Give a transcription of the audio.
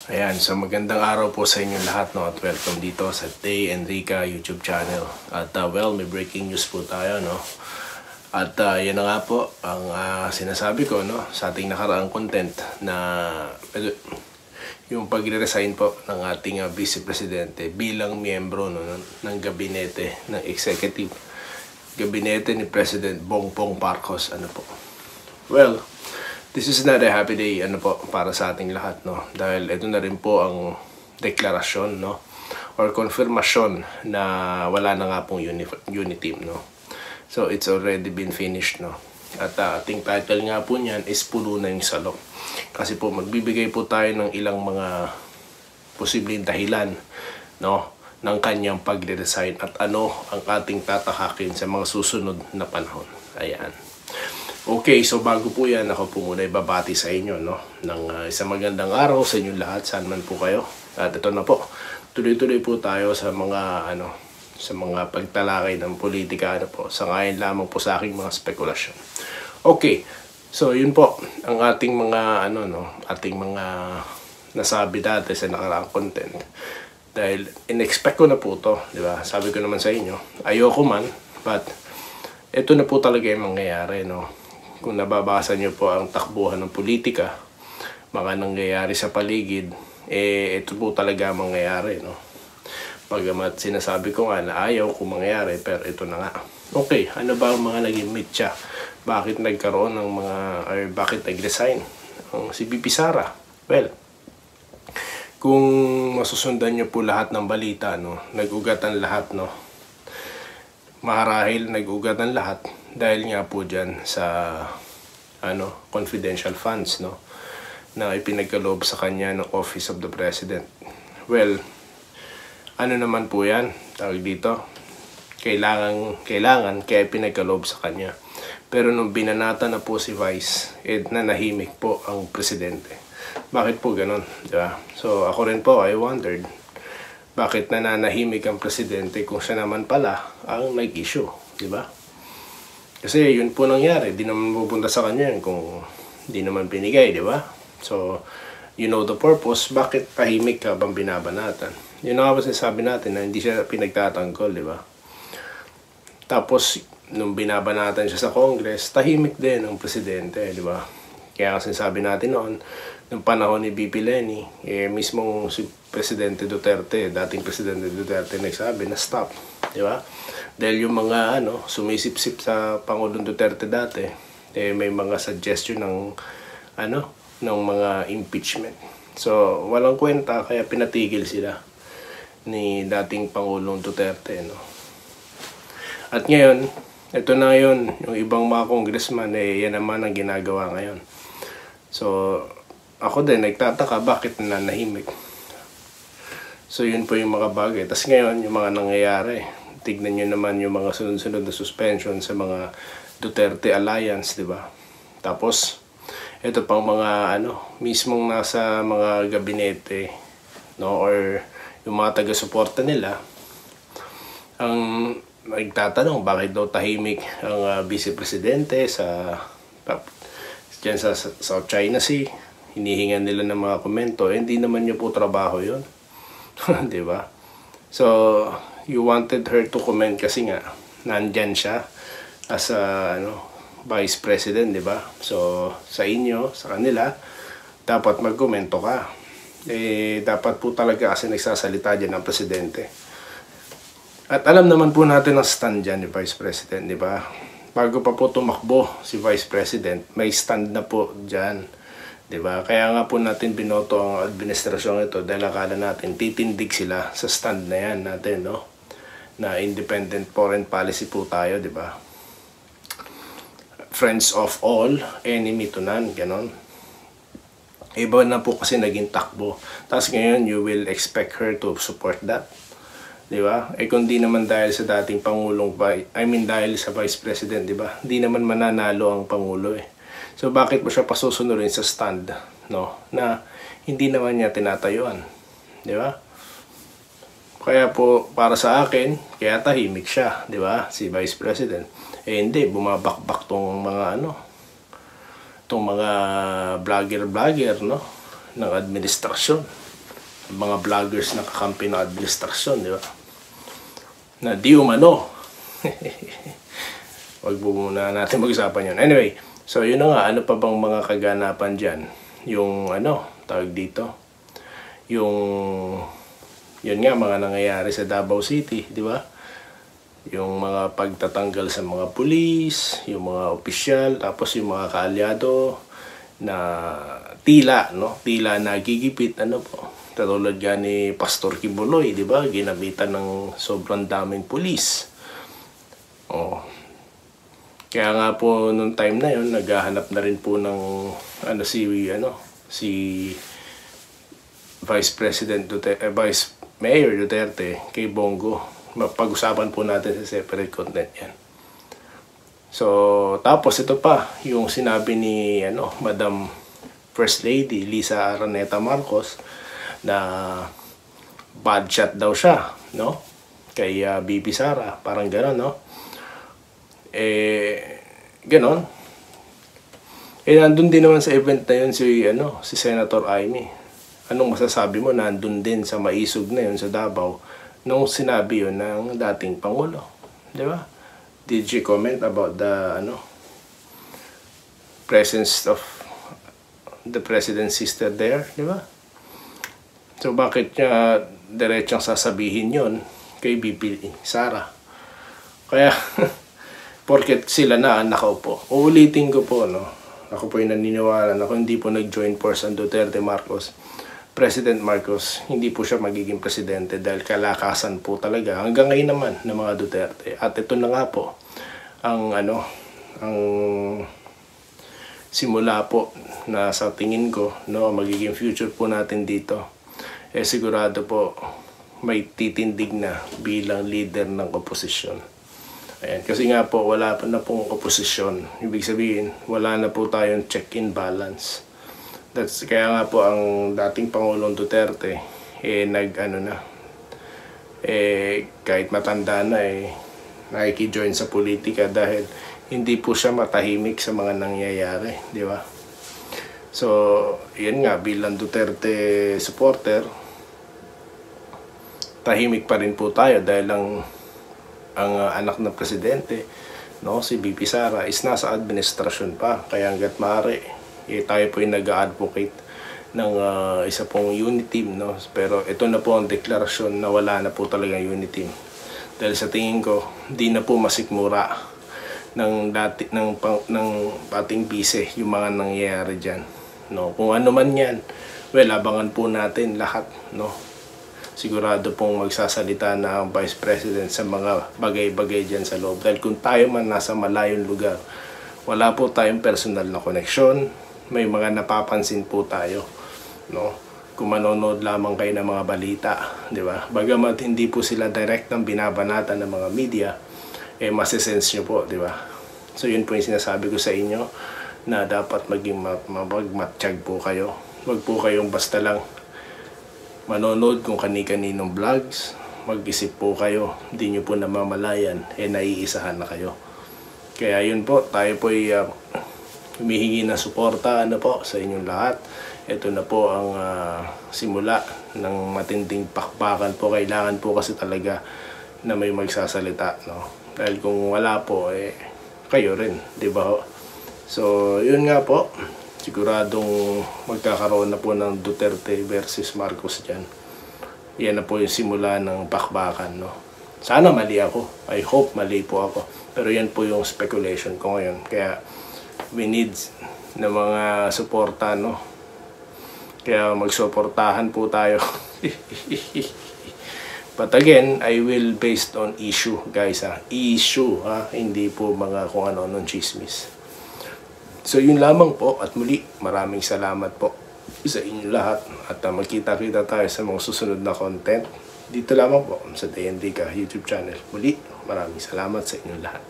Ayan, so magandang araw po sa inyo lahat, no, at welcome dito sa Tay Enrica YouTube channel. At may breaking news po tayo, no. At yan na nga po ang sinasabi ko, no, sa ating nakaraang content na yung pagre-resign po ng ating Vice Presidente bilang miyembro, no, ng gabinete ng executive gabinete ni President Bongbong Marcos. Well, this is not a happy day para sa ating lahat, no, dahil ito na rin po ang deklarasyon, no, or confirmation na wala na nga pong unity, no. So it's already been finished, no. At ating title nga po niyan is Puno na yung Salok. Kasi po magbibigay po tayo ng ilang mga posibleng dahilan, no, ng kanyang pagre-resign at ano ang ating tatahakin sa mga susunod na panahon. Ayan. Okay, so bago po yan, ako po muna ibabati sa inyo, no, ng isang magandang araw sa inyo lahat, saan man po kayo. At ito na po, tuloy-tuloy po tayo sa mga sa mga pagtalakay ng politika, po, sa ngayon lamang po sa aking mga spekulasyon. Okay, so yun po ang ating mga ating mga nasabi dati sa nakaraang content. Dahil in-expect ko na po to, di ba? Sabi ko naman sa inyo, ayoko man, but ito na po talaga yung mangyayari, no. Kung nababasa nyo po ang takbuhan ng politika, mga nangyayari sa paligid, ito po talaga mangyayari, no. Pagamat sinasabi ko nga na ayaw kung mangyayari, pero ito na nga. Okay, ano ba ang mga naging mitya? Bakit nagkaroon ng mga, or bakit nag-resign ang si VP Sara? Well, kung masusundan nyo po lahat ng balita, no, nag-ugatan lahat, no. Marahil nag-ugatan lahat dahil nga po dyan sa confidential funds, no, na ipinagkaloob sa kanya ng Office of the President. Well, naman po yan, tawag dito, kailangan kaya ipinagkaloob sa kanya. Pero nung binanata na po si Vice, nanahimik po ang Presidente. Bakit po ganun, di ba? So ako rin po, I wondered, bakit nananahimik ang Presidente kung siya naman pala ang nag-issue, di ba? Kasi yun po nangyari, di naman pupunta sa kanya kung di naman pinigay, di ba? So, you know the purpose, bakit tahimik ka bang binabanatan? Yun nga ba sinasabi natin na hindi siya pinagtatanggol, di ba? Tapos, nung binabanatan siya sa Congress, tahimik din ang Presidente, di ba? Kaya kasi sabi natin noon, nung panahon ni BP Leni, mismong si Presidente Duterte, dating Presidente Duterte, nagsabi na stop, di ba? Dahil yung mga sumisip-sip sa Pangulong Duterte dati, may mga suggestion ng ng mga impeachment. So, walang kwenta, kaya pinatigil sila ni dating Pangulong Duterte, no? At ngayon, ito na yun, yung ibang mga congressman, yan naman ang ginagawa ngayon. So, ako din, nagtataka bakit nanahimik. So, yun po yung mga bagay. Tapos ngayon, yung mga nangyayari, tignan nyo naman yung mga sunod-sunod na suspension sa mga Duterte Alliance, di ba? Tapos, ito pang mga mismong nasa mga gabinete, no, or yung mga taga-suporta nila, ang nagtatanong bakit daw tahimik ang Vice Presidente dyan sa South China Sea. Hinihingan nila ng mga komento, hindi naman niyo po trabaho yun. Di ba? So, you wanted her to comment kasi nga nandyan siya as Vice President, di ba? So, sa inyo, sa kanila, dapat magkomento ka. Dapat po talaga kasi nagsasalita dyan ang Presidente. At alam naman po natin ang stand dyan ni Vice President, di ba? Bago pa po tumakbo si Vice President, may stand na po dyan, di ba? Kaya nga po natin binoto ang administrasyon ito dahil akala natin titindig sila sa stand na yan natin, no? Na independent foreign policy po tayo, di ba? Friends of all, enemy to none, ganon. Iba na po kasi naging takbo. Tapos ngayon, you will expect her to support that. Di ba? Kung di naman dahil sa dating Pangulong, dahil sa Vice President, di ba? Di naman mananalo ang Pangulo So, bakit mo siya pasusunurin sa stand, no? Na hindi naman niya tinatayuan. Di ba? Kaya po, para sa akin, kaya tahimik siya, di ba? Si Vice President. Hindi, bumabakbak tong mga tong mga vlogger, no? Ng administrasyon. mga vloggers na kakampi ng administrasyon, di ba? Na di umano. Wag po muna natin mag-usapan yun. Anyway, so yun na nga, ano pa bang mga kaganapan dyan? Yung tawag dito, yun nga, mga nangyayari sa Davao City, di ba? Yung mga pagtatanggal sa mga pulis, yung mga opisyal, tapos yung mga kaalyado na tila nagigipit, po. Katulad nga ni Pastor Kibuloy, di ba? Ginabitan ng sobrang daming pulis. Kaya nga po nung time na yun, naghahanap na rin po ng si Vice President Duterte, Vice Mayor Duterte kay Bongo. Mapag-usapan po natin sa separate content yan. So, tapos ito pa, yung sinabi ni Madam First Lady Lisa Araneta Marcos na bad shot daw siya, no? Kay BP Sara, parang gano'n, no? Gano'n. Nandun din naman sa event na yun si Senator Amy. Anong masasabi mo, nandun din sa maisog na yun sa Davao nung sinabi yun ng dating Pangulo, di ba? Did she comment about the presence of the President's sister there, di ba? So bakit niya diretsang sasabihin yon kay BP Sara? Kaya porket sila na nakaupo. Uulitin ko po, ako po yung naniniwala na kung hindi po nag-join force ang Duterte Marcos, President Marcos, hindi po siya magiging presidente dahil kalakasan po talaga hanggang ngayon naman ng mga Duterte. At ito na nga po ang simula po na sa tingin ko magiging future po natin dito. Sigurado po may titindig na bilang leader ng oposisyon. Ayan, kasi nga po wala pa na pong oposisyon. Ibig sabihin, wala na po tayong check-in balance. Kaya nga po ang dating Pangulong Duterte kahit matanda na nakikijoin sa politika dahil hindi po siya matahimik sa mga nangyayari, di ba? So, yun nga, bilang Duterte supporter, tahimik pa rin po tayo dahil ang anak ng presidente, si BP Sara is nasa administrasyon pa. Kaya hanggat maaari, tayo po yung nag-advocate ng isa pong unit team, pero ito na po ang deklarasyon na wala na po talaga unit team. Dahil sa tingin ko, di na po masikmura ng ating bise yung mga nangyayari dyan. Kung ano man yan, abangan po natin lahat. Sigurado pong magsasalita na ang Vice President sa mga bagay-bagay dyan sa loob. Dahil kung tayo man nasa malayong lugar, wala po tayong personal na koneksyon. May mga napapansin po tayo, kung manonood lamang kayo ng mga balita, di ba? Bagamat hindi po sila direktang binabanatan ng mga media, masisense nyo po, di ba? So yun po yung sinasabi ko sa inyo, na dapat maging magmatsyag po kayo. Wag po kayong basta lang manonood kung kani-kaninong vlogs, mag-isip po kayo, hindi nyo po namamalayan, naiisahan na kayo. Kaya yun po, tayo po humihingi na suporta sa inyong lahat. Ito na po ang simula ng matinding pakbakan po. Kailangan po kasi talaga na may magsasalita, dahil kung wala po, kayo rin, di ba? So, yun nga po. Siguradong magkakaroon na po ng Duterte versus Marcos dyan. Yan na po yung simula ng pakbakan, Sana mali ako. I hope mali po ako. Pero yan po yung speculation ko ngayon. Kaya, we need na mga suporta, Kaya magsuportahan po tayo. But again, I will based on issue, guys, issue, hindi po mga kung ano-anong chismis. So yun lamang po, at muli, maraming salamat po sa inyo lahat. At magkita-kita tayo sa mga susunod na content. Dito lamang po sa DND Ka YouTube channel. Muli, maraming salamat sa inyo lahat.